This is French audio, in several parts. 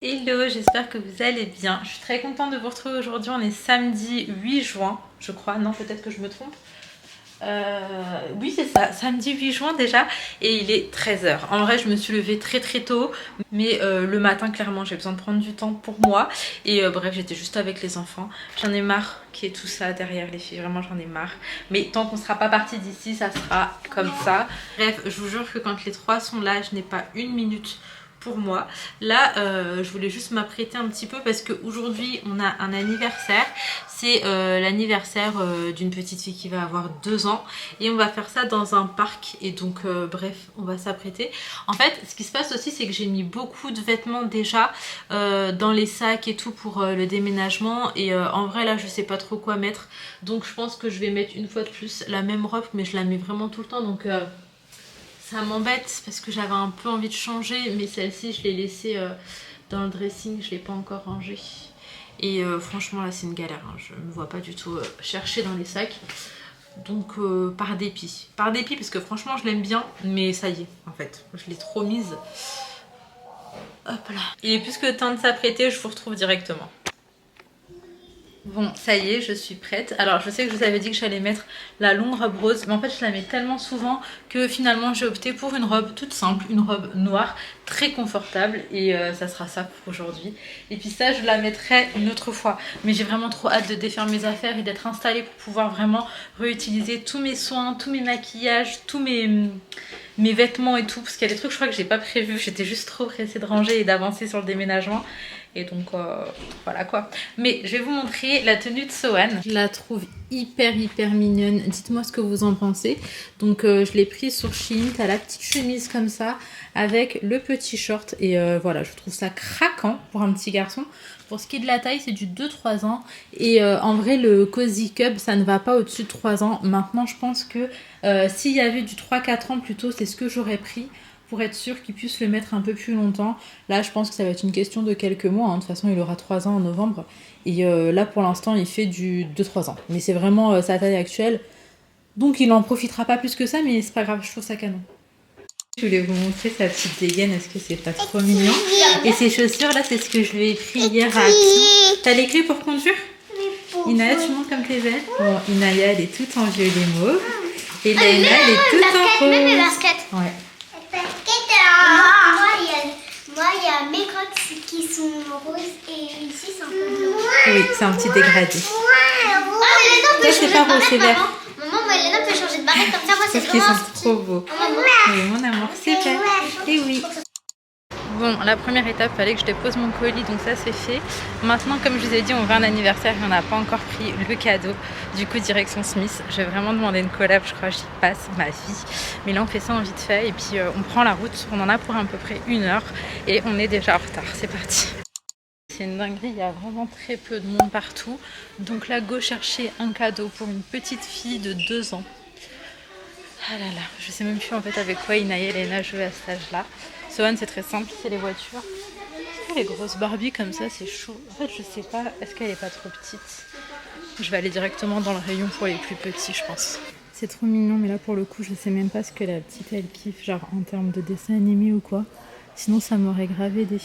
Hello, j'espère que vous allez bien. Je suis très contente de vous retrouver aujourd'hui. On est samedi 8 juin, je crois. Non, peut-être que je me trompe. Oui, c'est ça, samedi 8 juin déjà. Et il est 13 h. En vrai, je me suis levée très tôt. Mais le matin, clairement, j'ai besoin de prendre du temps pour moi. Et bref, j'étais juste avec les enfants. J'en ai marre qu'il y ait tout ça derrière les filles. Vraiment, j'en ai marre. Mais tant qu'on ne sera pas parti d'ici, ça sera comme ça. Bref, je vous jure que quand les trois sont là, je n'ai pas une minute pour moi. Là, je voulais juste m'apprêter un petit peu parce qu'aujourd'hui, on a un anniversaire. C'est l'anniversaire d'une petite fille qui va avoir 2 ans. Et on va faire ça dans un parc. Et donc, bref, on va s'apprêter. En fait, ce qui se passe aussi, c'est que j'ai mis beaucoup de vêtements déjà dans les sacs et tout pour le déménagement. Et en vrai, là, je sais pas trop quoi mettre. Donc, je pense que je vais mettre une fois de plus la même robe. Mais je la mets vraiment tout le temps. Donc... ça m'embête parce que j'avais un peu envie de changer, mais celle-ci je l'ai laissée dans le dressing, je ne l'ai pas encore rangée. Et franchement là c'est une galère, hein. Je ne me vois pas du tout chercher dans les sacs. Donc par dépit. Par dépit parce que franchement je l'aime bien, mais ça y est en fait, je l'ai trop mise. Hop là. Il est plus que temps de s'apprêter, je vous retrouve directement. Bon, ça y est, je suis prête. Alors, je sais que je vous avais dit que j'allais mettre la longue robe rose, mais en fait, je la mets tellement souvent que finalement, j'ai opté pour une robe toute simple, une robe noire, très confortable, et ça sera ça pour aujourd'hui. Et puis ça, je la mettrai une autre fois. Mais j'ai vraiment trop hâte de défaire mes affaires et d'être installée pour pouvoir vraiment réutiliser tous mes soins, tous mes maquillages, tous mes vêtements et tout, parce qu'il y a des trucs, je crois que j'ai pas prévu. J'étais juste trop pressée de ranger et d'avancer sur le déménagement. Et donc voilà quoi. Mais je vais vous montrer la tenue de Sohan. Je la trouve hyper mignonne. Dites-moi ce que vous en pensez. Donc je l'ai prise sur Shein. T'as la petite chemise comme ça avec le petit short. Et voilà, je trouve ça craquant pour un petit garçon. Pour ce qui est de la taille, c'est du 2-3 ans. Et en vrai, le Cozy Cub, ça ne va pas au-dessus de 3 ans. Maintenant, je pense que s'il y avait du 3-4 ans plutôt, c'est ce que j'aurais pris. Pour être sûr qu'il puisse le mettre un peu plus longtemps. Là, je pense que ça va être une question de quelques mois. Hein. De toute façon, il aura 3 ans en novembre. Et là, pour l'instant, il fait du 2-3 ans. Mais c'est vraiment sa taille actuelle. Donc, il n'en profitera pas plus que ça, mais c'est pas grave, je trouve ça canon. Je voulais vous montrer sa petite dégaine. Est-ce que c'est pas trop mignon? Et ses chaussures, là, c'est ce que je lui ai pris hier à Action. T'as les clés pour conduire? Inaya, tu montres comme t'es belle. Bon, Inaya, elle est toute en violet mauve. Et Laina, elle est toute en rose. Même mes baskets. Ouais. Moi, il y a mes crocs qui sont roses et ici, c'est un peu bleu. Oui, c'est un petit dégradé. Toi, c'est pas rose, c'est vert. Maman, Léna peut changer de barrette comme ça. Moi, c'est Sauf qu'ils vraiment sont trop beaux. Oui, mon amour, c'est vert. Et oui. Bon, la première étape, il fallait que je dépose mon colis, donc ça c'est fait. Maintenant, comme je vous ai dit, on va à un anniversaire et on n'a pas encore pris le cadeau. Du coup, direction Smith. Je vais vraiment demander une collab, je crois que j'y passe ma vie. Mais là, on fait ça en vite fait et puis on prend la route. On en a pour à peu près 1 heure et on est déjà en retard. C'est parti. C'est une dinguerie, il y a vraiment très peu de monde partout. Donc là, go chercher un cadeau pour une petite fille de 2 ans. Ah là là, je sais même plus en fait avec quoi Inaya et Léna jouent à cet âge-là. Sohan, c'est très simple, c'est les voitures. Les grosses Barbie comme ça, c'est chaud. En fait, je sais pas, est-ce qu'elle est pas trop petite? Je vais aller directement dans le rayon pour les plus petits, je pense. C'est trop mignon, mais là pour le coup, je sais même pas ce que la petite elle kiffe, genre en termes de dessin animé ou quoi. Sinon, ça m'aurait grave aidé.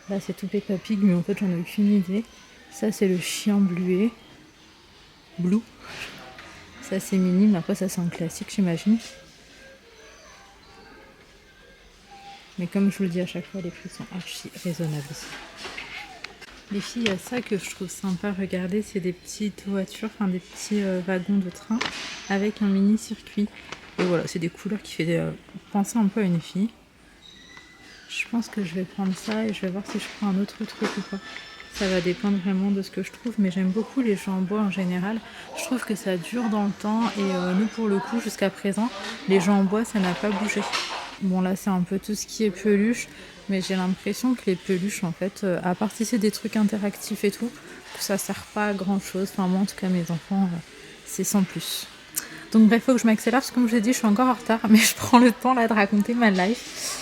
Là, c'est tout Peppa Pig, mais en fait, j'en ai aucune idée. Ça, c'est le chien bluet. Blue. Ça, c'est mini, mais après, ça, c'est un classique, j'imagine. Mais comme je vous le dis à chaque fois, les prix sont archi raisonnables aussi. Les filles, il y a ça que je trouve sympa. Regardez, c'est des petites voitures, enfin des petits wagons de train avec un mini circuit. Et voilà, c'est des couleurs qui font penser un peu à une fille. Je pense que je vais prendre ça et je vais voir si je prends un autre truc ou pas. Ça va dépendre vraiment de ce que je trouve, mais j'aime beaucoup les jeux en bois en général. Je trouve que ça dure dans le temps et nous pour le coup jusqu'à présent, les jeux en bois ça n'a pas bougé. Bon là c'est un peu tout ce qui est peluche, mais j'ai l'impression que les peluches en fait, à part si c'est des trucs interactifs et tout, ça sert pas à grand chose. Enfin moi en tout cas mes enfants, c'est sans plus. Donc bref, faut que je m'accélère parce que comme je l'ai dit, je suis encore en retard, mais je prends le temps là de raconter ma life.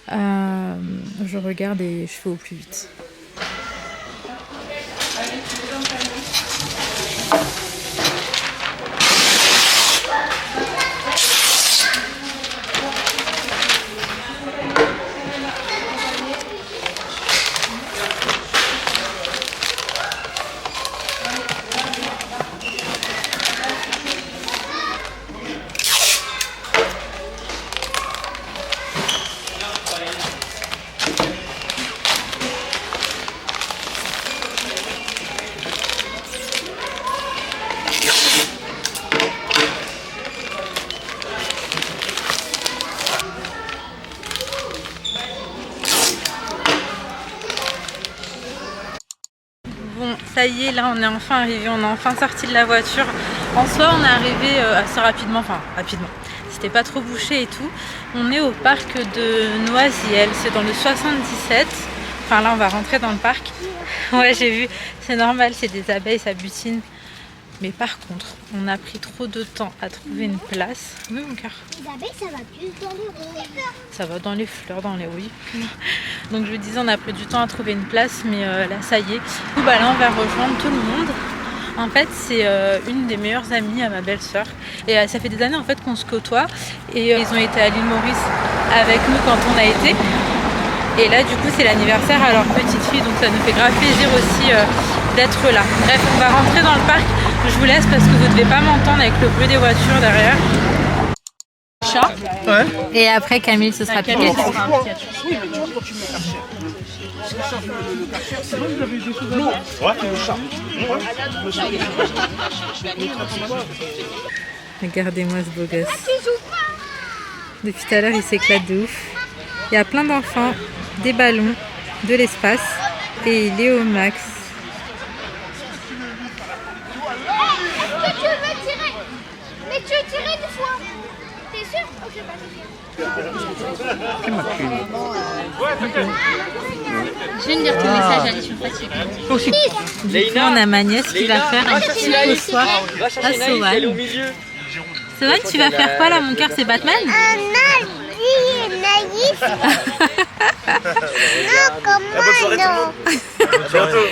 Je regarde et je fais au plus vite. Ça y est, là on est enfin arrivé, on est enfin sorti de la voiture. En soi on est arrivé assez rapidement, enfin rapidement. C'était pas trop bouché et tout. On est au parc de Noisiel, c'est dans le 77. Enfin là on va rentrer dans le parc. Ouais j'ai vu, c'est normal, c'est des abeilles, ça butine. Mais par contre, on a pris trop de temps à trouver une place. Oui mon cœur. Les abeilles, ça va plus dans les roses. Ça va dans les fleurs, dans les oui. Donc je vous disais, on a pris du temps à trouver une place, mais là ça y est. Du coup, bah, là on va rejoindre tout le monde. En fait, c'est une des meilleures amies à ma belle-sœur. Et ça fait des années en fait qu'on se côtoie. Et ils ont été à l'île Maurice avec nous quand on a été. Et là du coup c'est l'anniversaire à leur petite fille, donc ça nous fait grave plaisir aussi d'être là. Bref, on va rentrer dans le parc. Je vous laisse parce que vous ne devez pas m'entendre avec le bruit des voitures derrière. Chat. Ouais. Et après Camille ce sera Pikachu. Oui, mais tu vois quand tu mets regardez-moi ce beau gosse. Depuis tout à l'heure il s'éclate de ouf. Il y a plein d'enfants, des ballons, de l'espace et il est au max. Mais tu veux tirer une fois. T'es sûr? Ok, je viens de lire ton message, allez, je suis fatiguée. Du coup, on a ma nièce qui va faire un petit pochoir à Sohan. Sohan, tu vas faire quoi là, mon cœur? C'est Batman? Naïf. Non, comme moi, non. Bientôt.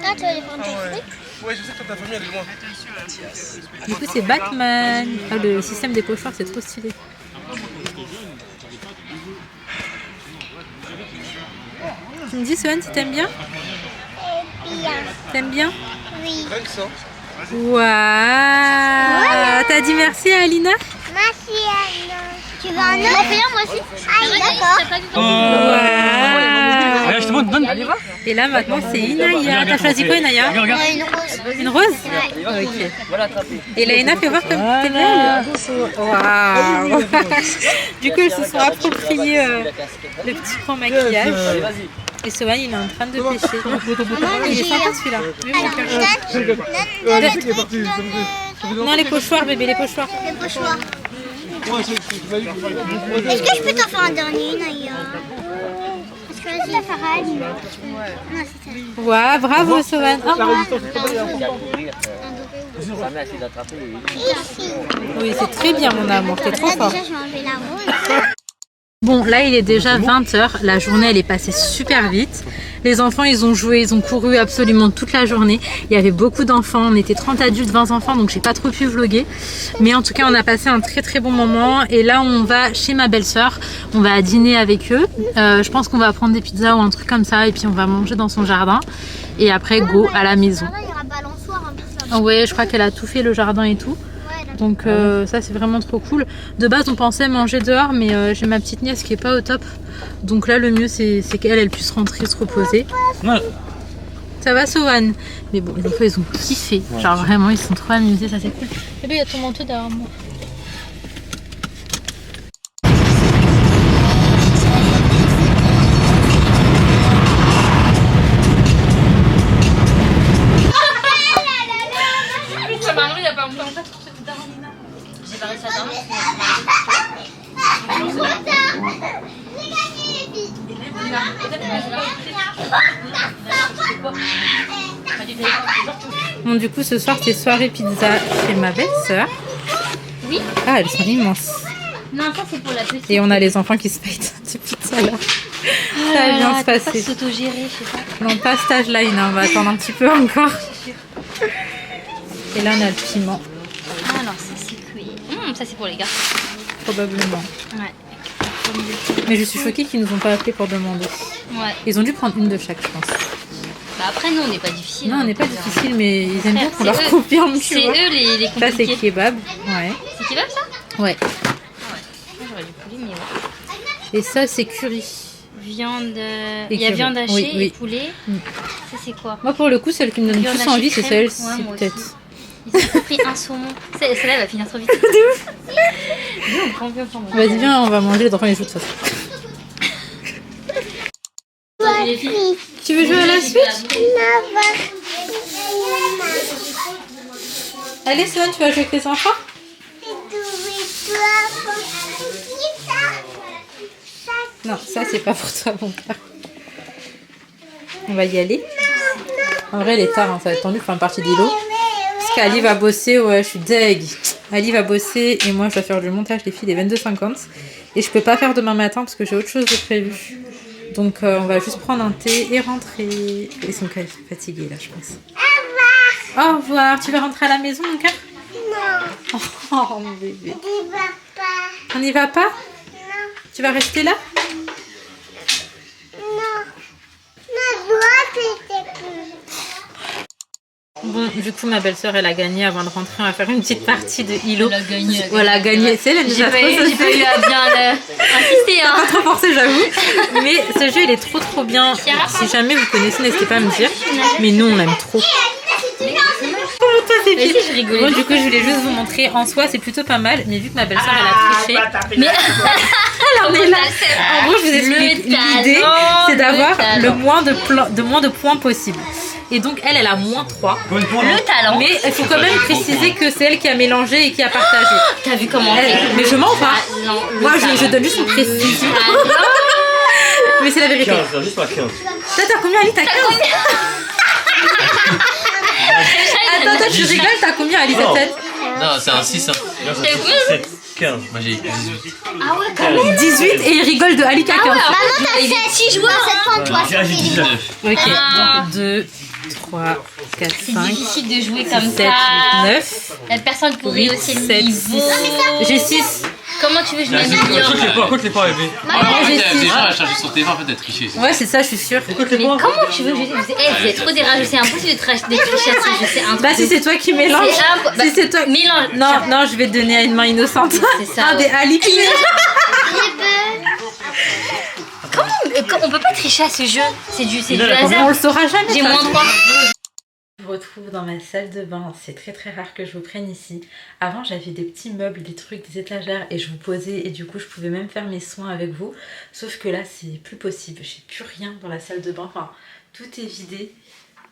Ah, tu vas aller prendre tes trucs? Ouais, je sais que ta famille elle est loin. Du coup, c'est Batman. Ah, le système des pochoirs, c'est trop stylé. Tu me dis, Sohan, si t'aimes bien? Bien. T'aimes bien? Oui. Waouh! T'as dit merci à Alina? Merci, Anna. Tu veux un autre? Moi aussi. Ah, d'accord. Wow. Et là, maintenant, c'est Inaya. T'as choisi quoi, Inaya? Une rose. Une rose? Ok. Et Laïna, fais voir comme t'es belle. Waouh. Du coup, ils se sont appropriés le petit point maquillage. Et Sohan, il est en train de pêcher. Il est sympa celui-là. Non, les pochoirs, bébé, les pochoirs. Les pochoirs. Est-ce que je peux t'en faire un dernier, Naya? Est-ce que je peux la faire à Alina? Non, c'est ça. Waouh, bravo Sohan. Oh, Ici. oui, c'est très bien mon amour, t'es trop Là, fort. déjà, je vais enlever la rose. Bon, là il est déjà 20h, la journée elle est passée super vite. Les enfants ils ont joué, ils ont couru absolument toute la journée. Il y avait beaucoup d'enfants, on était 30 adultes, 20 enfants, donc j'ai pas trop pu vlogger. Mais en tout cas on a passé un très bon moment. Et là on va chez ma belle-sœur, on va dîner avec eux. Je pense qu'on va prendre des pizzas ou un truc comme ça et puis on va manger dans son jardin. Et après go à la maison. Il y aura balançoire en plus là. Ouais, je crois qu'elle a tout fait, le jardin et tout. Donc ça c'est vraiment trop cool. De base on pensait manger dehors mais j'ai ma petite nièce qui est pas au top. Donc là le mieux c'est qu'elle puisse rentrer se reposer. Ouais. Ça va Sohan? Mais bon les enfants ils ont kiffé. Genre vraiment ils sont trop amusés, ça c'est cool. Bébé il y a ton manteau derrière moi. Bon du coup ce soir c'est soirée pizza chez ma belle-sœur. Oui. Ah elles sont immenses. Non, ça c'est pour la petite. Et on a les enfants qui se payent des pizzas là. Ça va bien se passer. S'autogérer, je sais pas. Non pas cet âge là, on va attendre un petit peu encore. Et là on a le piment. Ah, alors ça c'est cuit. Ça c'est pour les gars. Probablement. Ouais. Mais je suis choquée qu'ils nous ont pas appelé pour demander. Ouais. Ils ont dû prendre une de chaque je pense. Bah après nous on n'est pas difficile. Non on n'est pas difficile mais ils aiment bien qu'on C'est leur eux. confirme. C'est eux les Ça c'est compliqués. kebab. Ouais. C'est kebab ça? Ouais. Moi j'aurais du poulet mais ouais. Et ça c'est curry. Viande. Et Il y a curry. viande hachée Oui, oui. et poulet. Mm. Ça c'est quoi? Moi pour le coup celle qui me donne Viande plus envie hachée c'est crème. celle-ci Ouais, moi peut-être. aussi. Ils ont pris un saumon. Celle-là elle va finir trop vite. Nous on prend bien. Vas-y viens on va manger les enfants les jouent de toute façon. Les filles. Tu veux jouer à la Switch? Allez, Sloane, tu vas jouer avec les enfants? Non, ça c'est pas pour toi, mon père. On va y aller. En vrai, il est tard, hein, ça va être tendu pour faire une partie d'îlot. Parce qu'Ali va bosser, ouais, je suis deg. Ali va bosser et moi je dois faire du montage des filles des 22h50. Et je peux pas faire demain matin parce que j'ai autre chose de prévu. Donc on va juste prendre un thé et rentrer. Ils sont quand même fatigués là, je pense. Au revoir. Au revoir. Tu vas rentrer à la maison, mon cœur? Non. Oh, mon bébé. On n'y va pas? Non. Tu vas rester là? Bon, du coup, ma belle-sœur, elle a gagné avant de rentrer. On va faire une petite partie de Hilo. Elle a gagné. Voilà, gagné. C'est elle nous a trop J'ai pas eu à bien insister. Hein. Pas trop forcé, j'avoue. Mais ce jeu, il est trop bien. Si jamais vous connaissez, n'hésitez pas à me dire. Mais nous, on l'aime trop. Comment toi, c'est pire? Je rigolais. Bon, du coup, je voulais juste vous montrer. En soi, c'est plutôt pas mal. Mais vu que ma belle-sœur, elle a triché. Mais alors, on est là. En gros, je vous explique. L'idée, c'est d'avoir le moins de points possible. Et donc elle a moins 3. Le talent. Mais il faut quand même préciser que c'est elle qui a mélangé et qui a partagé. T'as vu comment Mais je mens pas. Non, moi je donne juste une précision. Mais c'est la vérité. 15, juste pas 15. T'as combien, Ali? T'as 15? Attends, tu rigoles, t'as combien, Ali? Non. Non, c'est un 6. Hein. Non, c'est 15. Moi j'ai 18. Ah ouais, quand même. 18 et il rigole de Ali qui a 15. Maman, t'as fait 6 joueurs cette fois, toi. J'ai 19. Ok, Ah. donc 2, 3, 4, C'est 5, difficile de jouer comme 7, ça. 8, 9. La personne pour 8, rehausser le 7, niveau. 6. J'ai 6. Comment tu veux que je Là, m'améliore? Écoute les pas rêver. En fait, j'ai elle six. a chargé son téléphone, en fait, elle triché. Ouais, c'est ça, je suis sûre. Mais comment tu veux que je... Vous êtes trop dérangés, c'est impossible de tricher à ce jeu, c'est un Bah, si c'est toi qui mélange. Bah, Si c'est toi. mélange. Non, je vais te donner à une main innocente. C'est ça, Ah, ouais. des Ali qui Comment on peut pas tricher à ce jeu? C'est du On hasard. le saura jamais. J'ai ça. moins 3. Je vous retrouve dans ma salle de bain. C'est très rare que je vous prenne ici. Avant, j'avais des petits meubles, des trucs, des étagères et je vous posais et du coup, je pouvais même faire mes soins avec vous. Sauf que là, c'est plus possible. J'ai plus rien dans la salle de bain. Enfin, tout est vidé.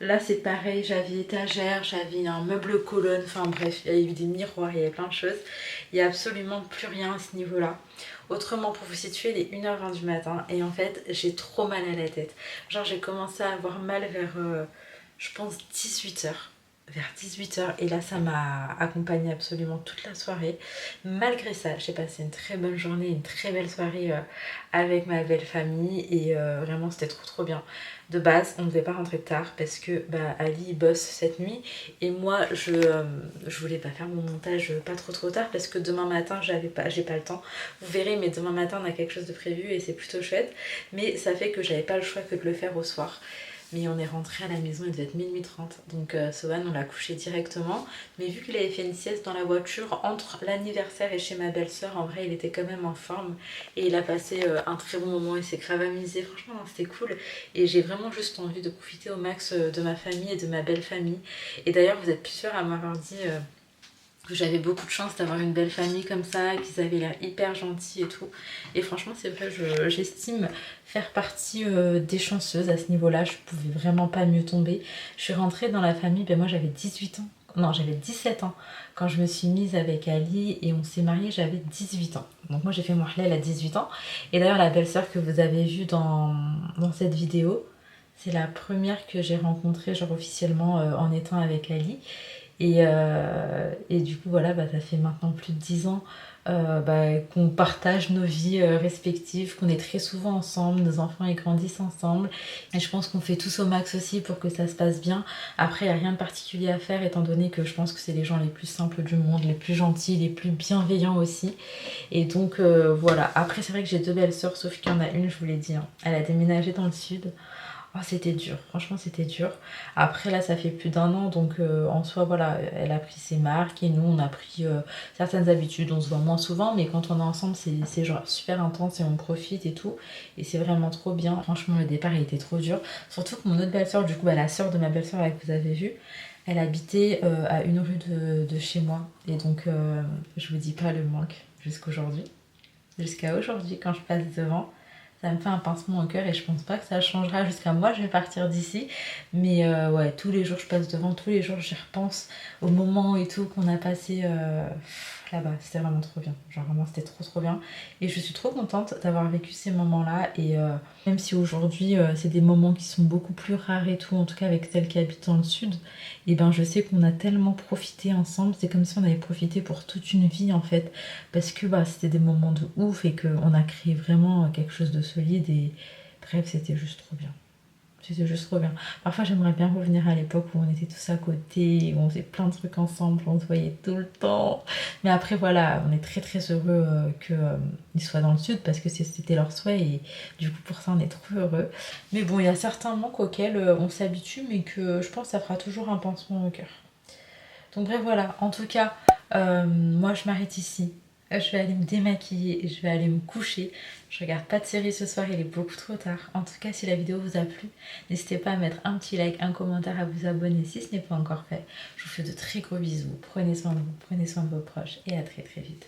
Là, c'est pareil. J'avais étagère, j'avais un meuble colonne. Enfin bref, il y a eu des miroirs, il y avait plein de choses. Il n'y a absolument plus rien à ce niveau-là. Autrement, pour vous situer, il est 1h20 du matin et en fait, j'ai trop mal à la tête. Genre, j'ai commencé à avoir mal vers, je pense, 18h. Vers 18h et là, ça m'a accompagnée absolument toute la soirée. Malgré ça, j'ai passé une très bonne journée, une très belle soirée avec ma belle famille et vraiment, c'était trop bien. De base, on ne devait pas rentrer tard parce que Ali bosse cette nuit et moi je voulais pas faire mon montage pas trop tard parce que demain matin j'ai pas le temps. Vous verrez, mais demain matin on a quelque chose de prévu et c'est plutôt chouette, mais ça fait que j'avais pas le choix que de le faire au soir. Mais on est rentré à la maison, il devait être minuit 30. Donc Sohan, on l'a couché directement. Mais vu qu'il avait fait une sieste dans la voiture entre l'anniversaire et chez ma belle-sœur, en vrai, il était quand même en forme. Et il a passé un très bon moment, il s'est grave amusé. Franchement, c'était cool. Et j'ai vraiment juste envie de profiter au max de ma famille et de ma belle famille. Et d'ailleurs, vous êtes plusieurs à m'avoir dit... que j'avais beaucoup de chance d'avoir une belle famille comme ça, qu'ils avaient l'air hyper gentils et tout. Et franchement, c'est vrai, j'estime faire partie des chanceuses à ce niveau-là. Je pouvais vraiment pas mieux tomber. Je suis rentrée dans la famille, moi j'avais 18 ans. Non, j'avais 17 ans quand je me suis mise avec Ali et on s'est mariés, j'avais 18 ans. Donc moi j'ai fait mon halal à 18 ans. Et d'ailleurs la belle-sœur que vous avez vue dans cette vidéo, c'est la première que j'ai rencontrée genre officiellement en étant avec Ali. Et du coup voilà, ça fait maintenant plus de 10 ans qu'on partage nos vies respectives, qu'on est très souvent ensemble, nos enfants ils grandissent ensemble et je pense qu'on fait tous au max aussi pour que ça se passe bien. Après il n'y a rien de particulier à faire étant donné que je pense que c'est les gens les plus simples du monde, les plus gentils, les plus bienveillants aussi. Et donc voilà, après c'est vrai que j'ai 2 belles sœurs sauf qu'il y en a une, je vous l'ai dit, hein, elle a déménagé dans le sud. Oh, c'était dur, franchement c'était dur. Après là ça fait plus d'1 an donc en soi voilà, elle a pris ses marques et nous on a pris certaines habitudes, on se voit moins souvent mais quand on est ensemble c'est genre super intense et on profite et tout et c'est vraiment trop bien. Franchement le départ il était trop dur, surtout que mon autre belle-sœur, du coup la sœur de ma belle-sœur que vous avez vue, elle habitait à 1 rue de chez moi et donc je vous dis pas le manque jusqu'à aujourd'hui quand je passe devant. Ça me fait un pincement au cœur et je pense pas que ça changera jusqu'à moi, je vais partir d'ici. Mais ouais, tous les jours je passe devant, tous les jours j'y repense au moment et tout qu'on a passé là-bas. C'était vraiment trop bien, genre vraiment c'était trop bien. Et je suis trop contente d'avoir vécu ces moments-là. Et même si aujourd'hui c'est des moments qui sont beaucoup plus rares et tout, en tout cas avec celle qui habite dans le sud, et ben je sais qu'on a tellement profité ensemble, c'est comme si on avait profité pour toute une vie en fait, parce que bah, c'était des moments de ouf et qu'on a créé vraiment quelque chose de solide et bref c'était juste trop bien. C'était juste trop bien. Parfois j'aimerais bien revenir à l'époque où on était tous à côté, où on faisait plein de trucs ensemble, on se voyait tout le temps. Mais après voilà, on est très heureux qu'ils soient dans le sud parce que c'était leur souhait et du coup pour ça on est trop heureux. Mais bon, il y a certains manques auxquels on s'habitue mais que je pense que ça fera toujours un pincement au cœur. Donc bref voilà, en tout cas, moi je m'arrête ici. Je vais aller me démaquiller, je vais aller me coucher. Je regarde pas de série ce soir, il est beaucoup trop tard. En tout cas, si la vidéo vous a plu, n'hésitez pas à mettre un petit like, un commentaire, à vous abonner si ce n'est pas encore fait. Je vous fais de très gros bisous. Prenez soin de vous, prenez soin de vos proches et à très vite.